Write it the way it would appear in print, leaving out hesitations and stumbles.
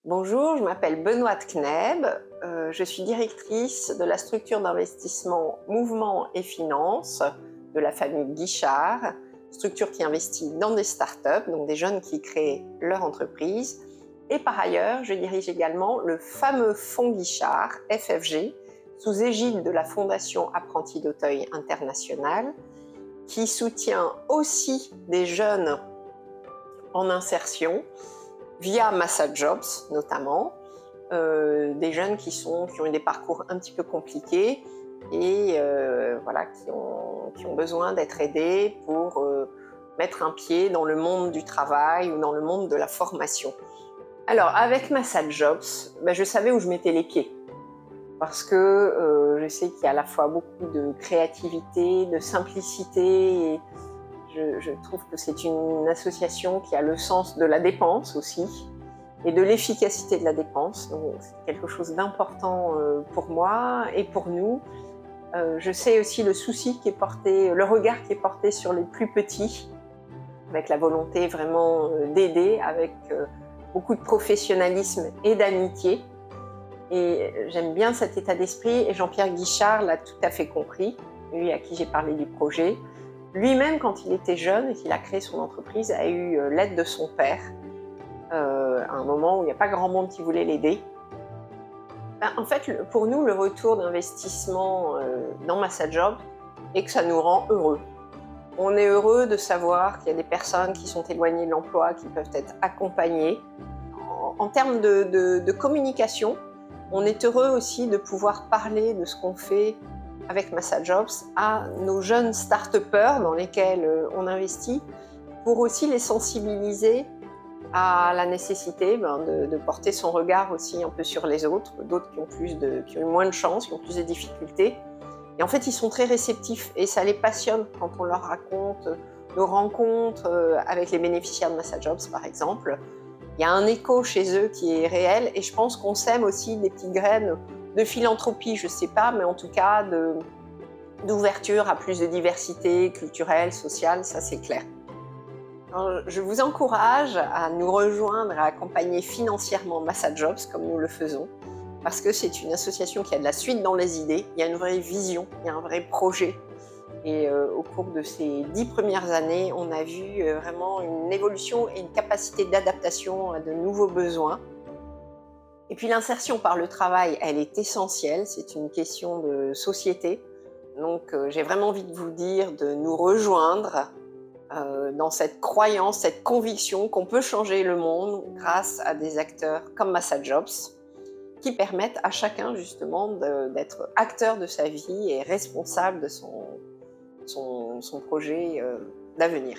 Bonjour, je m'appelle Benoîte Kneb, je suis directrice de la structure d'investissement Mouvement et Finances de la famille Guichard, structure qui investit dans des startups, donc des jeunes qui créent leur entreprise. Et par ailleurs, je dirige également le fameux fonds Guichard, FFG, sous égide de la Fondation Apprentis d'Auteuil International, qui soutient aussi des jeunes en insertion, via Massa Jobs notamment, des jeunes qui ont eu des parcours un petit peu compliqués et voilà, qui ont besoin d'être aidés pour mettre un pied dans le monde du travail ou dans le monde de la formation. Alors avec Massa Jobs, je savais où je mettais les pieds parce que je sais qu'il y a à la fois beaucoup de créativité, de simplicité et je trouve que c'est une association qui a le sens de la dépense aussi et de l'efficacité de la dépense. Donc c'est quelque chose d'important pour moi et pour nous. Je sais aussi le souci qui est porté, le regard qui est porté sur les plus petits, avec la volonté vraiment d'aider, avec beaucoup de professionnalisme et d'amitié. Et j'aime bien cet état d'esprit et Jean-Pierre Guichard l'a tout à fait compris, lui à qui j'ai parlé du projet. Lui-même, quand il était jeune et qu'il a créé son entreprise, a eu l'aide de son père à un moment où il n'y a pas grand monde qui voulait l'aider. En fait, pour nous, le retour d'investissement dans Massa Jobs est que ça nous rend heureux. On est heureux de savoir qu'il y a des personnes qui sont éloignées de l'emploi, qui peuvent être accompagnées. En termes de communication, on est heureux aussi de pouvoir parler de ce qu'on fait avec Massa Jobs à nos jeunes start-upers dans lesquels on investit, pour aussi les sensibiliser à la nécessité de porter son regard aussi un peu sur les autres, d'autres qui ont eu moins de chance, qui ont plus de difficultés. Et en fait, ils sont très réceptifs et ça les passionne quand on leur raconte nos rencontres avec les bénéficiaires de Massa Jobs, par exemple. Il y a un écho chez eux qui est réel et je pense qu'on sème aussi des petites graines de philanthropie, je ne sais pas, mais en tout cas d'ouverture à plus de diversité culturelle, sociale, ça c'est clair. Alors, je vous encourage à nous rejoindre, à accompagner financièrement Massa Jobs comme nous le faisons, parce que c'est une association qui a de la suite dans les idées, il y a une vraie vision, il y a un vrai projet. Et au cours de ces 10 premières années, on a vu vraiment une évolution et une capacité d'adaptation à de nouveaux besoins. Et puis l'insertion par le travail, elle est essentielle, c'est une question de société. Donc j'ai vraiment envie de vous dire de nous rejoindre dans cette croyance, cette conviction qu'on peut changer le monde grâce à des acteurs comme Massa Jobs, qui permettent à chacun justement d'être acteur de sa vie et responsable de son projet d'avenir.